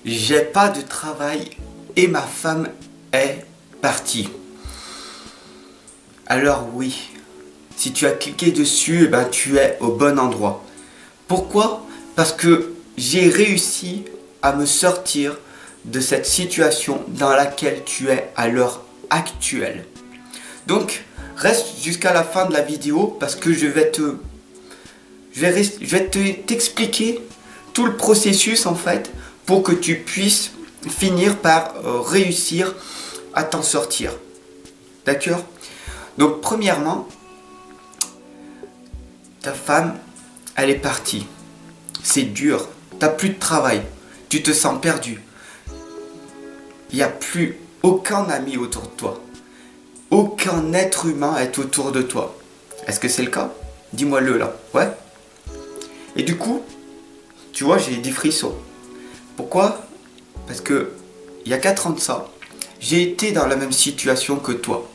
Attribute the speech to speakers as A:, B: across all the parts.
A: j'ai pas de travail et ma femme est partie. Alors oui, si tu as cliqué dessus, eh ben, tu es au bon endroit. Pourquoi? Parce que j'ai réussi à me sortir de cette situation dans laquelle tu es à l'heure actuelle. Donc, reste jusqu'à la fin de la vidéo parce que je vais t'expliquer tout le processus en fait pour que tu puisses finir par réussir à t'en sortir. D'accord? Donc, premièrement, ta femme, elle est partie. C'est dur. T'as plus de travail. Tu te sens perdu. Il n'y a plus aucun ami autour de toi. Aucun être humain est autour de toi. Est-ce que c'est le cas? Dis-moi-le là. Ouais? Et du coup, tu vois, j'ai des frissons. Pourquoi? Parce que il y a 4 ans de ça, j'ai été dans la même situation que toi.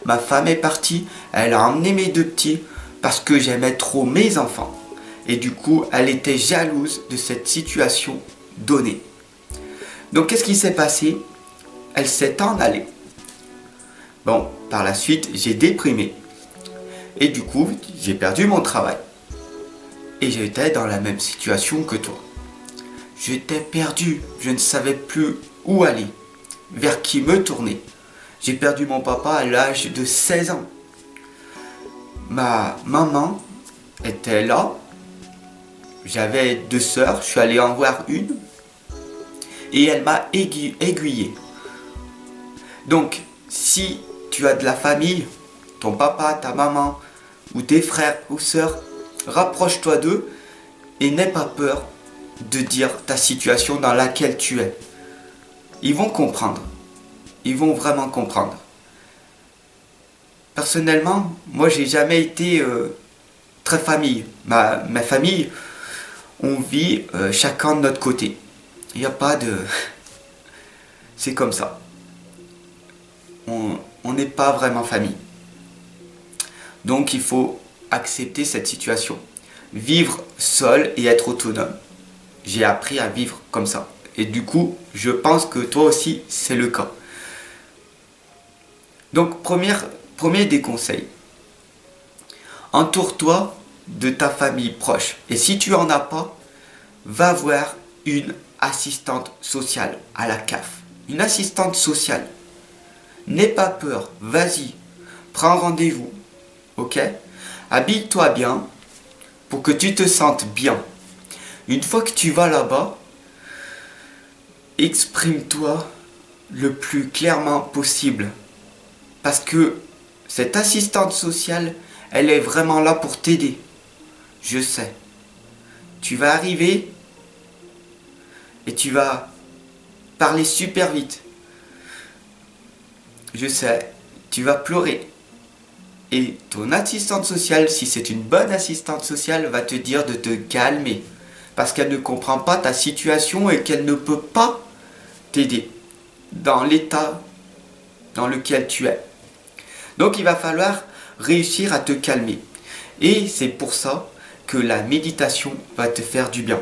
A: Ma femme est partie, elle a emmené mes 2 petits parce que j'aimais trop mes enfants. Et du coup, elle était jalouse de cette situation donnée. Donc, qu'est-ce qui s'est passé? Elle s'est en allée. Bon, par la suite, j'ai déprimé. Et du coup, j'ai perdu mon travail. Et j'étais dans la même situation que toi. J'étais perdu. Je ne savais plus où aller. Vers qui me tourner. J'ai perdu mon papa à l'âge de 16 ans. Ma maman était là. J'avais 2 sœurs. Je suis allé en voir une. Et elle m'a aiguillé. Donc, si tu as de la famille, ton papa, ta maman, ou tes frères ou sœurs, rapproche-toi d'eux et n'aie pas peur de dire ta situation dans laquelle tu es. Ils vont comprendre. Ils vont vraiment comprendre. Personnellement, moi j'ai jamais été très famille. Ma famille, on vit chacun de notre côté. Il n'y a pas de... C'est comme ça. On n'est pas vraiment famille. Donc il faut accepter cette situation. Vivre seul et être autonome. J'ai appris à vivre comme ça. Et du coup, je pense que toi aussi, c'est le cas. Donc, premier des conseils. Entoure-toi de ta famille proche. Et si tu n'en as pas, va voir une assistante sociale à la CAF. Une assistante sociale. N'aie pas peur, vas-y, prends rendez-vous, ok? Habille-toi bien pour que tu te sentes bien. Une fois que tu vas là-bas, exprime-toi le plus clairement possible. Parce que cette assistante sociale, elle est vraiment là pour t'aider. Je sais. Tu vas arriver et tu vas parler super vite. Je sais, tu vas pleurer. Et ton assistante sociale, si c'est une bonne assistante sociale, va te dire de te calmer. Parce qu'elle ne comprend pas ta situation et qu'elle ne peut pas t'aider dans l'état dans lequel tu es. Donc il va falloir réussir à te calmer. Et c'est pour ça que la méditation va te faire du bien.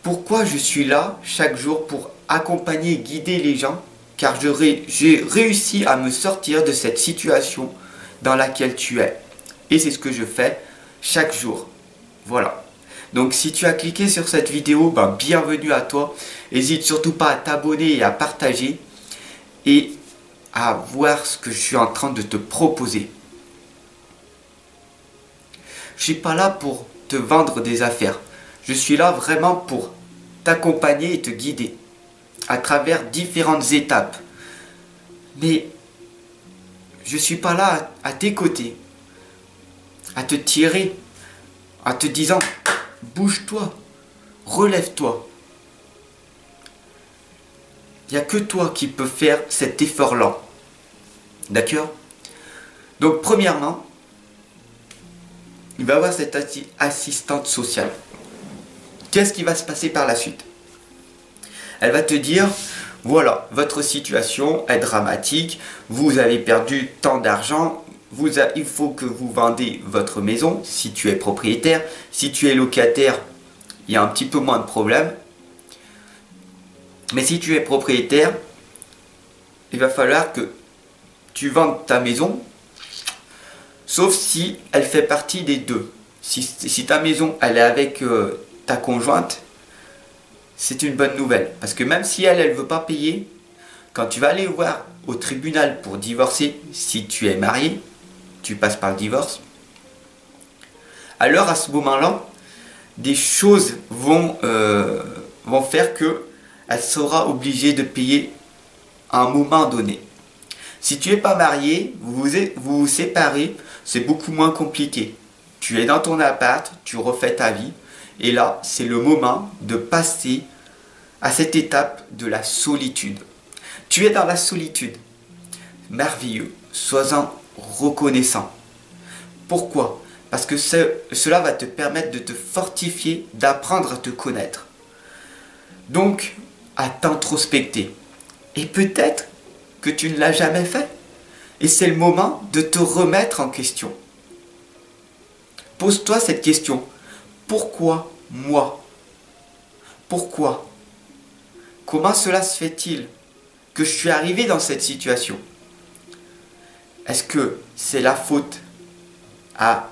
A: Pourquoi je suis là chaque jour pour accompagner et guider les gens? Car j'ai réussi à me sortir de cette situation dans laquelle tu es. Et c'est ce que je fais chaque jour. Voilà. Donc si tu as cliqué sur cette vidéo, ben, bienvenue à toi. N'hésite surtout pas à t'abonner et à partager. Et à voir ce que je suis en train de te proposer. Je ne suis pas là pour te vendre des affaires. Je suis là vraiment pour t'accompagner et te guider à travers différentes étapes. Mais je ne suis pas là à tes côtés, à te tirer, en te disant bouge-toi, relève-toi. Il n'y a que toi qui peux faire cet effort-là. D'accord? Donc premièrement, il va y avoir cette assistante sociale. Qu'est-ce qui va se passer par la suite? Elle va te dire, voilà, votre situation est dramatique, vous avez perdu tant d'argent, il faut que vous vendez votre maison si tu es propriétaire. Si tu es locataire, il y a un petit peu moins de problèmes. Mais si tu es propriétaire, il va falloir que tu vendes ta maison, sauf si elle fait partie des deux. Si ta maison elle est avec ta conjointe, c'est une bonne nouvelle. Parce que même si elle ne veut pas payer, quand tu vas aller voir au tribunal pour divorcer, si tu es marié, tu passes par le divorce, alors à ce moment-là, des choses vont faire qu'elle sera obligée de payer à un moment donné. Si tu n'es pas marié, vous vous séparez, c'est beaucoup moins compliqué. Tu es dans ton appart, tu refais ta vie, et là, c'est le moment de passer à cette étape de la solitude. Tu es dans la solitude. Merveilleux. Sois-en reconnaissant. Pourquoi ? Parce que cela va te permettre de te fortifier, d'apprendre à te connaître. Donc, à t'introspecter. Et peut-être que tu ne l'as jamais fait. Et c'est le moment de te remettre en question. Pose-toi cette question. Pourquoi moi ? Pourquoi ? Comment cela se fait-il que je suis arrivé dans cette situation ? Est-ce que c'est la faute à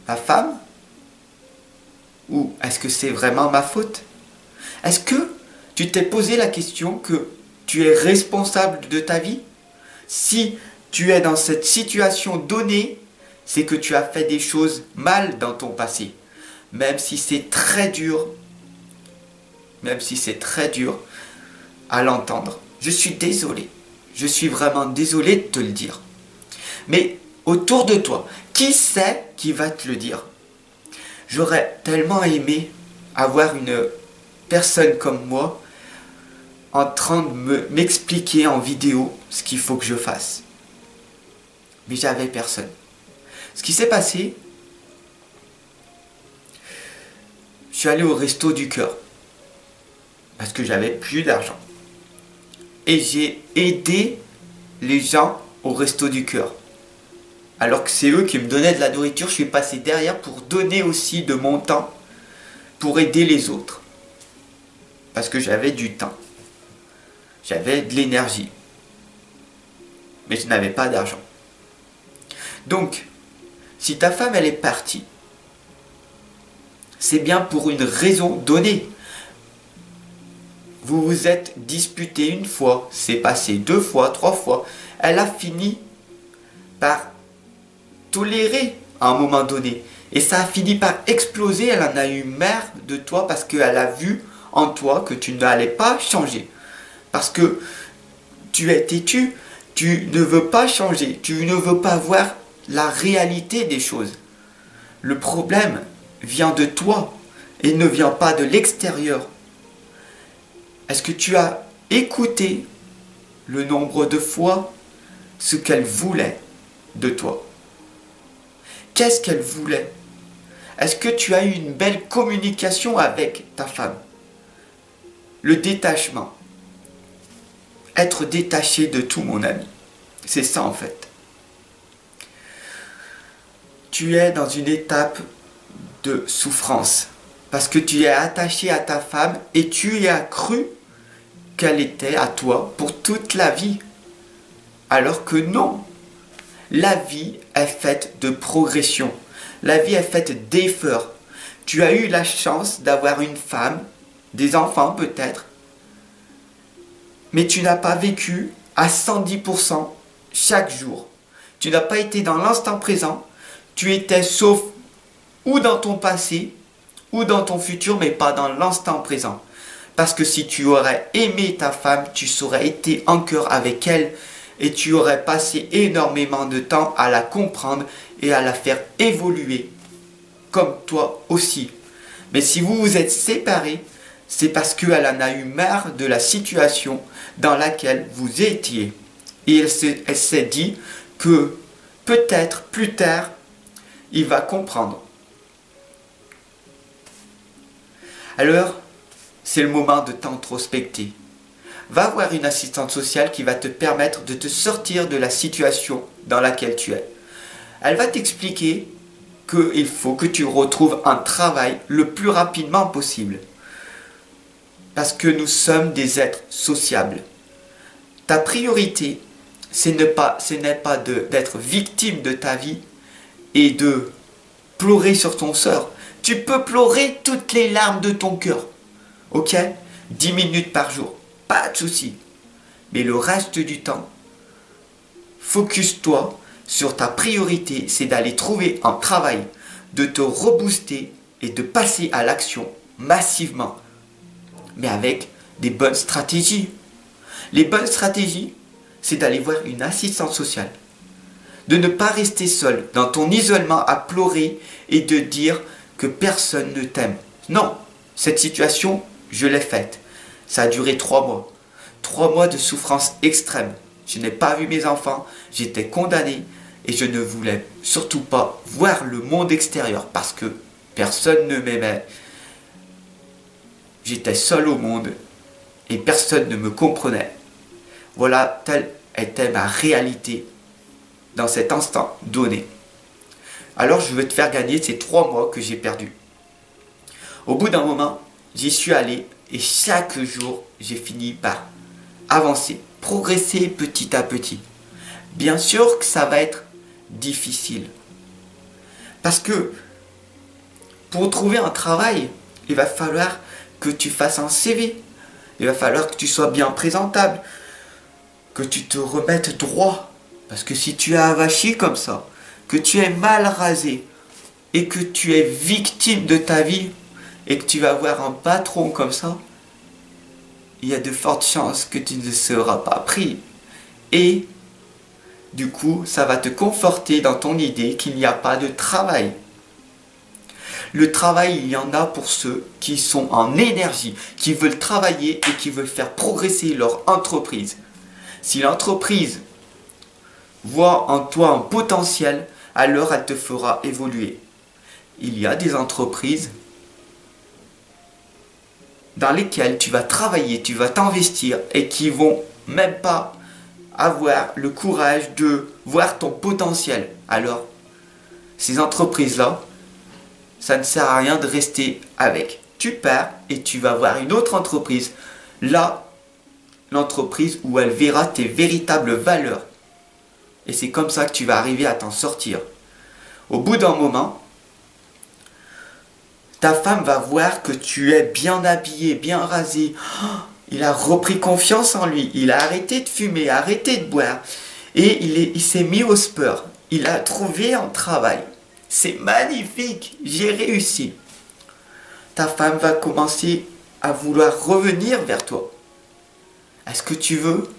A: ma femme ? Ou est-ce que c'est vraiment ma faute ? Est-ce que tu t'es posé la question que tu es responsable de ta vie ? Si tu es dans cette situation donnée, c'est que tu as fait des choses mal dans ton passé. Même si c'est très dur, à l'entendre. Je suis désolé. Je suis vraiment désolé de te le dire. Mais autour de toi, qui c'est qui va te le dire ? J'aurais tellement aimé avoir une personne comme moi en train de m'expliquer en vidéo ce qu'il faut que je fasse. Mais j'avais personne. Ce qui s'est passé, je suis allé au resto du cœur parce que j'avais plus d'argent. Et j'ai aidé les gens au resto du cœur. Alors que c'est eux qui me donnaient de la nourriture, je suis passé derrière pour donner aussi de mon temps pour aider les autres. Parce que j'avais du temps. J'avais de l'énergie. Mais je n'avais pas d'argent. Donc, si ta femme elle est partie, c'est bien pour une raison donnée. Vous vous êtes disputé une fois, c'est passé 2 fois, 3 fois. Elle a fini par tolérer à un moment donné. Et ça a fini par exploser. Elle en a eu marre de toi parce qu'elle a vu en toi que tu n'allais pas changer. Parce que tu es têtu, tu ne veux pas changer, tu ne veux pas voir la réalité des choses. Le problème vient de toi et ne vient pas de l'extérieur. Est-ce que tu as écouté le nombre de fois ce qu'elle voulait de toi? Qu'est-ce qu'elle voulait? Est-ce que tu as eu une belle communication avec ta femme? Le détachement. Être détaché de tout, mon ami. C'est ça en fait. Tu es dans une étape de souffrance. Parce que tu es attaché à ta femme et tu y as cru qu'elle était à toi pour toute la vie. Alors que non. La vie est faite de progression. La vie est faite d'efforts. Tu as eu la chance d'avoir une femme, des enfants peut-être, mais tu n'as pas vécu à 110% chaque jour. Tu n'as pas été dans l'instant présent. Tu étais sauf ou dans ton passé ou dans ton futur, mais pas dans l'instant présent. Parce que si tu aurais aimé ta femme, tu serais été en cœur avec elle et tu aurais passé énormément de temps à la comprendre et à la faire évoluer, comme toi aussi. Mais si vous vous êtes séparés, c'est parce qu'elle en a eu marre de la situation dans laquelle vous étiez. Et elle s'est dit que peut-être plus tard, il va comprendre. Alors, c'est le moment de t'introspecter. Va voir une assistante sociale qui va te permettre de te sortir de la situation dans laquelle tu es. Elle va t'expliquer qu'il faut que tu retrouves un travail le plus rapidement possible. Parce que nous sommes des êtres sociables. Ta priorité, ce n'est pas d'être victime de ta vie et de pleurer sur ton sort. Tu peux pleurer toutes les larmes de ton cœur. Ok? 10 minutes par jour. Pas de souci. Mais le reste du temps, focus-toi sur ta priorité, c'est d'aller trouver un travail, de te rebooster et de passer à l'action massivement. Mais avec des bonnes stratégies. Les bonnes stratégies, c'est d'aller voir une assistante sociale. De ne pas rester seul dans ton isolement à pleurer et de dire que personne ne t'aime. Non, cette situation, je l'ai faite. Ça a duré 3 mois. 3 mois de souffrance extrême. Je n'ai pas vu mes enfants, j'étais condamné et je ne voulais surtout pas voir le monde extérieur parce que personne ne m'aimait. J'étais seul au monde et personne ne me comprenait. Voilà, telle était ma réalité dans cet instant donné. Alors je veux te faire gagner ces 3 mois que j'ai perdus. Au bout d'un moment, j'y suis allé et chaque jour, j'ai fini par avancer, progresser petit à petit. Bien sûr que ça va être difficile. Parce que pour trouver un travail, il va falloir que tu fasses un CV. Il va falloir que tu sois bien présentable, que tu te remettes droit. Parce que si tu es avachi comme ça, que tu es mal rasé et que tu es victime de ta vie et que tu vas avoir un patron comme ça, il y a de fortes chances que tu ne seras pas pris. Et du coup, ça va te conforter dans ton idée qu'il n'y a pas de travail. Le travail, il y en a pour ceux qui sont en énergie, qui veulent travailler et qui veulent faire progresser leur entreprise. Si l'entreprise voit en toi un potentiel, alors elle te fera évoluer. Il y a des entreprises dans lesquelles tu vas travailler, tu vas t'investir et qui vont même pas avoir le courage de voir ton potentiel. Alors, ces entreprises-là, ça ne sert à rien de rester avec. Tu pars et tu vas voir une autre entreprise. Là, l'entreprise où elle verra tes véritables valeurs. Et c'est comme ça que tu vas arriver à t'en sortir. Au bout d'un moment, ta femme va voir que tu es bien habillé, bien rasé. Oh, il a repris confiance en lui. Il a arrêté de fumer, arrêté de boire. Et il s'est mis au sport. Il a trouvé un travail. C'est magnifique. J'ai réussi. Ta femme va commencer à vouloir revenir vers toi. Est-ce que tu veux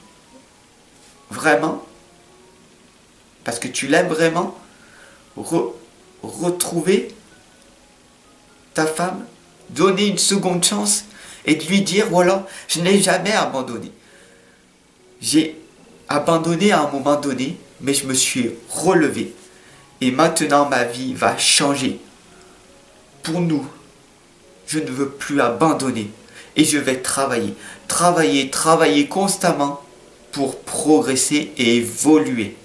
A: vraiment, parce que tu l'aimes vraiment, retrouver ta femme, donner une seconde chance et de lui dire, voilà, je n'ai jamais abandonné. J'ai abandonné à un moment donné, mais je me suis relevé. Et maintenant, ma vie va changer. Pour nous, je ne veux plus abandonner. Et je vais travailler, travailler, travailler constamment pour progresser et évoluer.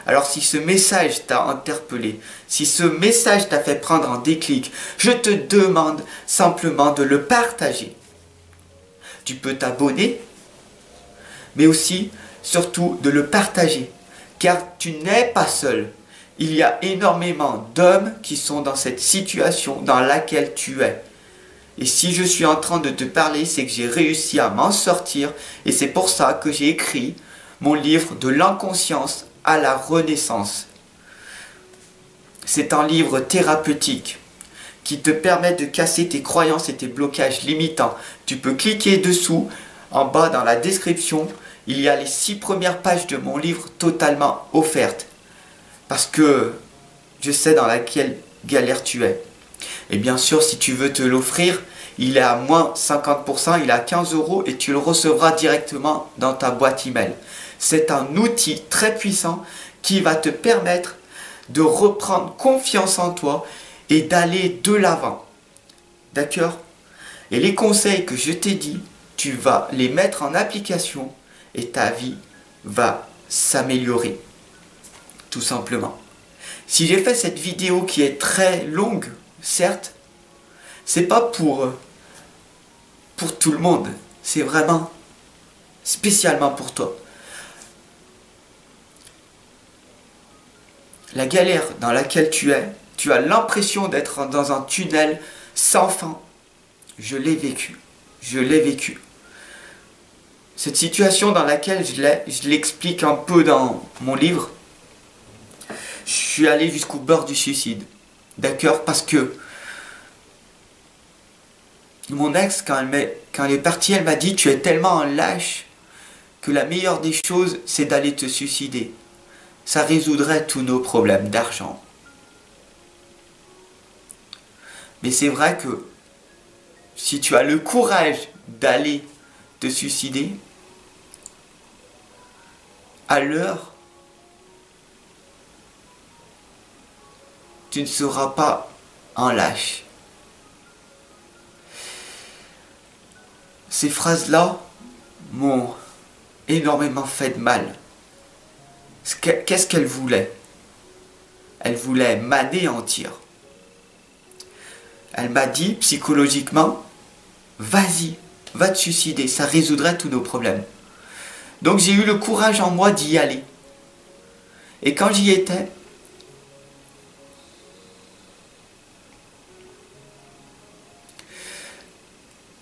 A: Alors si ce message t'a interpellé, si ce message t'a fait prendre un déclic, je te demande simplement de le partager. Tu peux t'abonner, mais aussi, surtout, de le partager. Car tu n'es pas seul. Il y a énormément d'hommes qui sont dans cette situation dans laquelle tu es. Et si je suis en train de te parler, c'est que j'ai réussi à m'en sortir. Et c'est pour ça que j'ai écrit mon livre de l'inconscience à la renaissance. C'est un livre thérapeutique qui te permet de casser tes croyances et tes blocages limitants. Tu peux cliquer dessous, en bas dans la description, il y a les 6 premières pages de mon livre totalement offertes. Parce que je sais dans laquelle galère tu es. Et bien sûr, si tu veux te l'offrir, il est à moins 50%, il est à 15 € et tu le recevras directement dans ta boîte email. C'est un outil très puissant qui va te permettre de reprendre confiance en toi et d'aller de l'avant. D'accord? Et les conseils que je t'ai dit, tu vas les mettre en application et ta vie va s'améliorer. Tout simplement. Si j'ai fait cette vidéo qui est très longue, certes, c'est pas pour pour tout le monde. C'est vraiment spécialement pour toi. La galère dans laquelle tu es, tu as l'impression d'être dans un tunnel sans fin. Je l'ai vécu. Je l'ai vécu. Cette situation dans laquelle je l'explique un peu dans mon livre. Je suis allé jusqu'au bord du suicide. D'accord? Parce que mon ex, quand elle est partie, elle m'a dit: tu es tellement un lâche que la meilleure des choses, c'est d'aller te suicider. Ça résoudrait tous nos problèmes d'argent. Mais c'est vrai que si tu as le courage d'aller te suicider, alors tu ne seras pas un lâche. Ces phrases-là m'ont énormément fait de mal. Qu'est-ce qu'elle voulait? Elle voulait m'anéantir. Elle m'a dit psychologiquement: vas-y, va te suicider, ça résoudrait tous nos problèmes. Donc j'ai eu le courage en moi d'y aller. Et quand j'y étais,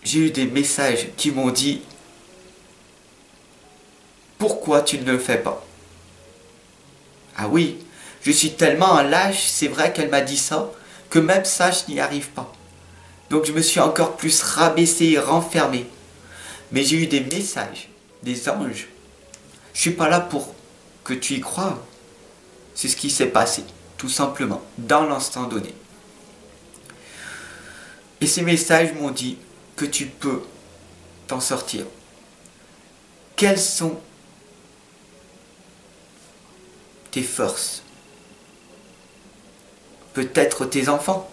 A: j'ai eu des messages qui m'ont dit: pourquoi tu ne le fais pas? Ah oui, je suis tellement un lâche, c'est vrai qu'elle m'a dit ça, que même ça je n'y arrive pas. Donc je me suis encore plus rabaissé et renfermé. Mais j'ai eu des messages, des anges. Je suis pas là pour que tu y crois. C'est ce qui s'est passé, tout simplement, dans l'instant donné. Et ces messages m'ont dit que tu peux t'en sortir. Quelles sont tes forces? Peut-être tes enfants.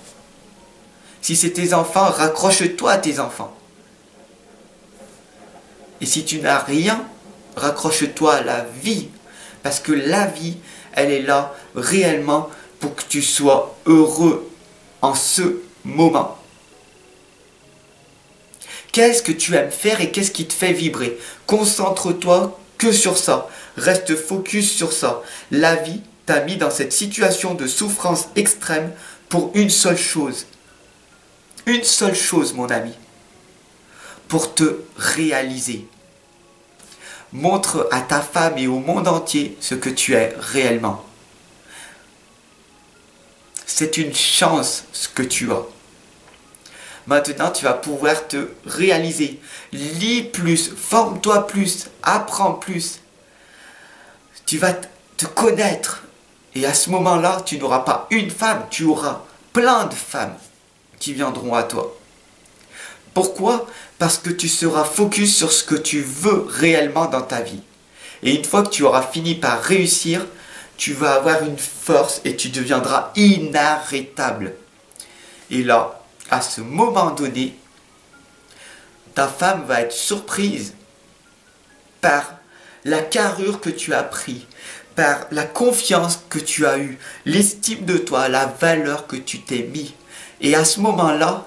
A: Si c'est tes enfants, raccroche-toi à tes enfants. Et si tu n'as rien, raccroche-toi à la vie. Parce que la vie, elle est là réellement pour que tu sois heureux en ce moment. Qu'est-ce que tu aimes faire et qu'est-ce qui te fait vibrer? Concentre-toi que sur ça. Reste focus sur ça. La vie t'a mis dans cette situation de souffrance extrême pour une seule chose. Une seule chose, mon ami. Pour te réaliser. Montre à ta femme et au monde entier ce que tu es réellement. C'est une chance ce que tu as. Maintenant, tu vas pouvoir te réaliser. Lis plus, forme-toi plus, apprends plus. Tu vas te connaître. Et à ce moment-là, tu n'auras pas une femme, tu auras plein de femmes qui viendront à toi. Pourquoi? Parce que tu seras focus sur ce que tu veux réellement dans ta vie. Et une fois que tu auras fini par réussir, tu vas avoir une force et tu deviendras inarrêtable. Et là, à ce moment donné, ta femme va être surprise par la carrure que tu as pris, par la confiance que tu as eue, l'estime de toi, la valeur que tu t'es mis. Et à ce moment-là,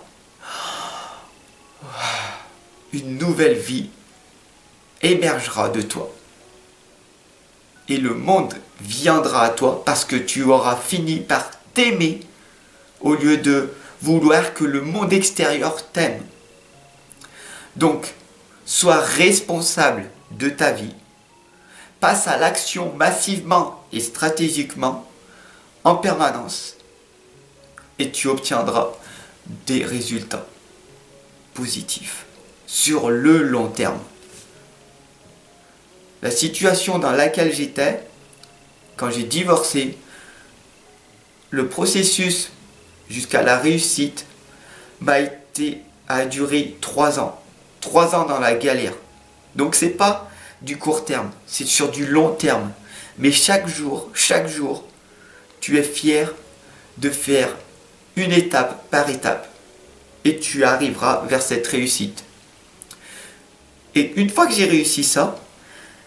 A: une nouvelle vie émergera de toi. Et le monde viendra à toi parce que tu auras fini par t'aimer au lieu de vouloir que le monde extérieur t'aime. Donc, sois responsable de ta vie. Passe à l'action massivement et stratégiquement en permanence. Et tu obtiendras des résultats positifs sur le long terme. La situation dans laquelle j'étais, quand j'ai divorcé, le processus jusqu'à la réussite a duré 3 ans. 3 ans dans la galère. Donc c'est pas du court terme, c'est sur du long terme. Mais chaque jour, tu es fier de faire une étape par étape. Et tu arriveras vers cette réussite. Et une fois que j'ai réussi ça,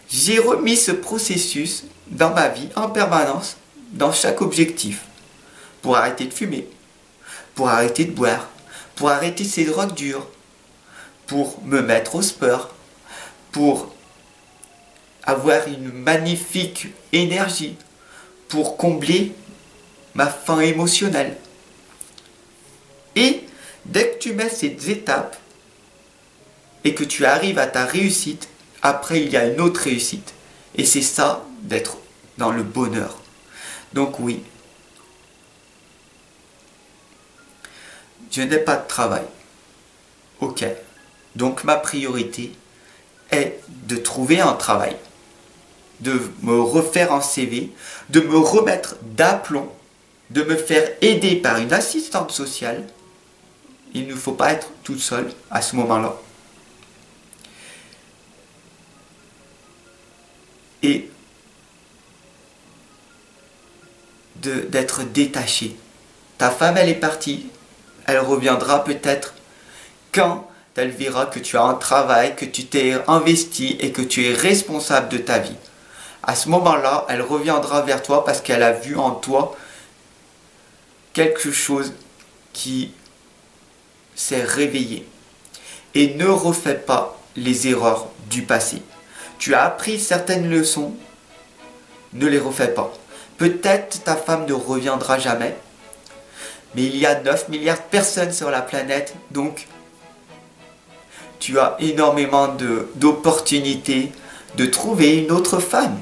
A: j'ai remis ce processus dans ma vie en permanence, dans chaque objectif. Pour arrêter de fumer, pour arrêter de boire, pour arrêter ces drogues dures, pour me mettre au sport, pour avoir une magnifique énergie, pour combler ma faim émotionnelle. Et dès que tu mets ces étapes et que tu arrives à ta réussite, après il y a une autre réussite. Et c'est ça d'être dans le bonheur. Donc oui, je n'ai pas de travail. Ok. Donc ma priorité est de trouver un travail, de me refaire un CV, de me remettre d'aplomb, de me faire aider par une assistante sociale. Il ne faut pas être tout seul à ce moment-là. Et d'être détaché. Ta femme, elle est partie. Elle reviendra peut-être quand elle verra que tu as un travail, que tu t'es investi et que tu es responsable de ta vie. À ce moment-là, elle reviendra vers toi parce qu'elle a vu en toi quelque chose qui s'est réveillé. Et ne refais pas les erreurs du passé. Tu as appris certaines leçons, ne les refais pas. Peut-être ta femme ne reviendra jamais, mais il y a 9 milliards de personnes sur la planète, donc tu as énormément d'opportunités de trouver une autre femme.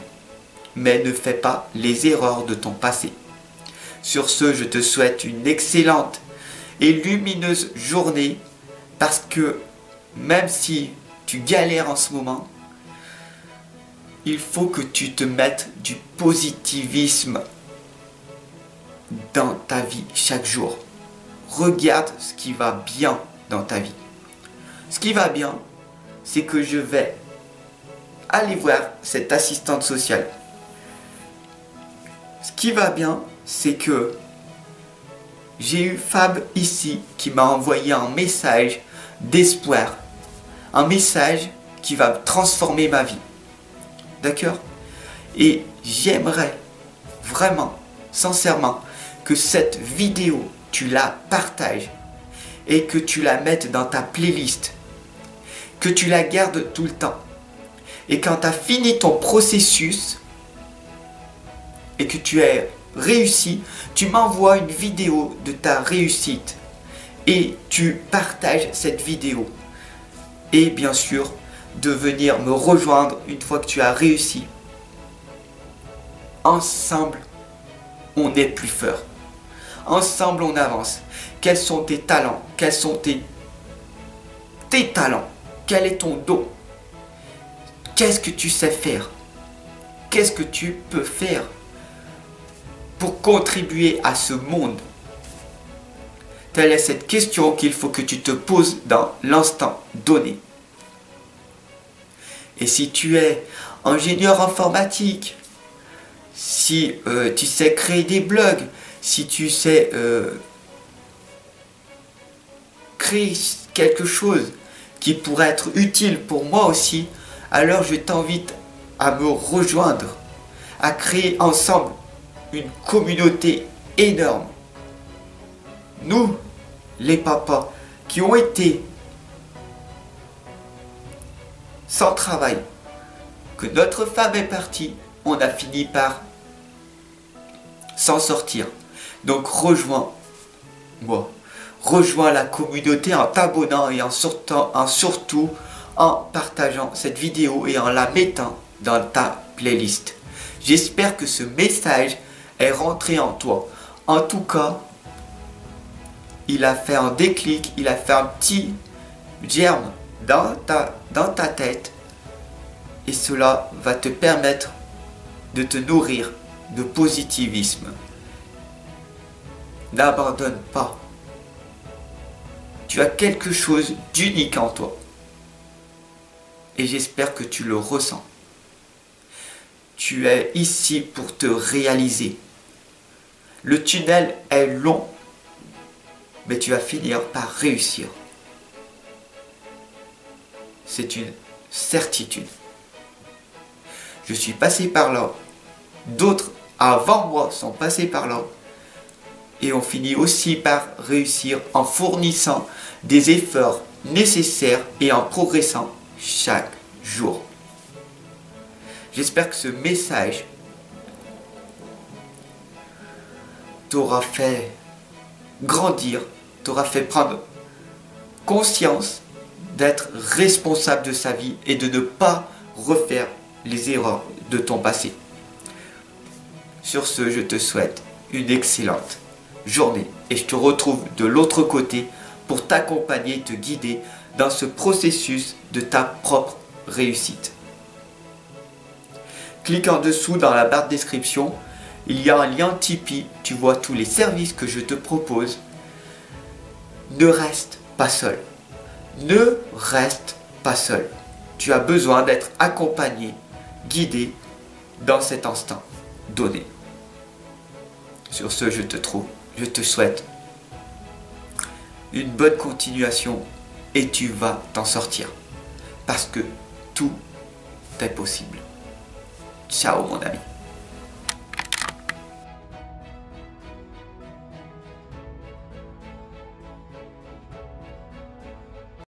A: Mais ne fais pas les erreurs de ton passé. Sur ce, je te souhaite une excellente et lumineuse journée, parce que même si tu galères en ce moment, il faut que tu te mettes du positivisme dans ta vie chaque jour. Regarde ce qui va bien dans ta vie. Ce qui va bien, c'est que je vais aller voir cette assistante sociale. Ce qui va bien, c'est que j'ai eu Fab ici qui m'a envoyé un message d'espoir. Un message qui va transformer ma vie. D'accord? Et j'aimerais vraiment, sincèrement, que cette vidéo, tu la partages et que tu la mettes dans ta playlist. Que tu la gardes tout le temps. Et quand tu as fini ton processus et que tu as réussi, tu m'envoies une vidéo de ta réussite et tu partages cette vidéo. Et bien sûr, de venir me rejoindre une fois que tu as réussi. Ensemble, on est plus fort. Ensemble, on avance. Quels sont tes talents? Quels sont tes talents? Quel est ton don? Qu'est-ce que tu sais faire? Qu'est-ce que tu peux faire pour contribuer à ce monde? Telle est cette question qu'il faut que tu te poses dans l'instant donné. Et si tu es ingénieur informatique, si tu sais créer des blogs, si tu sais créer quelque chose qui pourrait être utile pour moi aussi, alors je t'invite à me rejoindre, à créer ensemble une communauté énorme. Nous, les papas, qui ont été sans travail, que notre femme est partie, on a fini par s'en sortir. Donc rejoins-moi, rejoins la communauté en t'abonnant et en surtout en partageant cette vidéo et en la mettant dans ta playlist. J'espère que ce message est rentré en toi. En tout cas, il a fait un déclic, il a fait un petit germe dans ta tête et cela va te permettre de te nourrir de positivisme. N'abandonne pas. Tu as quelque chose d'unique en toi. Et j'espère que tu le ressens. Tu es ici pour te réaliser. Le tunnel est long, mais tu vas finir par réussir. C'est une certitude. Je suis passé par là. D'autres avant moi sont passés par là. Et on finit aussi par réussir en fournissant des efforts nécessaire et en progressant chaque jour. J'espère que ce message t'aura fait grandir, t'aura fait prendre conscience d'être responsable de sa vie et de ne pas refaire les erreurs de ton passé. Sur ce, je te souhaite une excellente journée et je te retrouve de l'autre côté pour t'accompagner et te guider dans ce processus de ta propre réussite. Clique en dessous dans la barre de description, il y a un lien Tipeee, tu vois tous les services que je te propose. Ne reste pas seul. Ne reste pas seul. Tu as besoin d'être accompagné, guidé dans cet instant donné. Sur ce, je te souhaite une bonne continuation et tu vas t'en sortir. Parce que tout est possible. Ciao mon ami.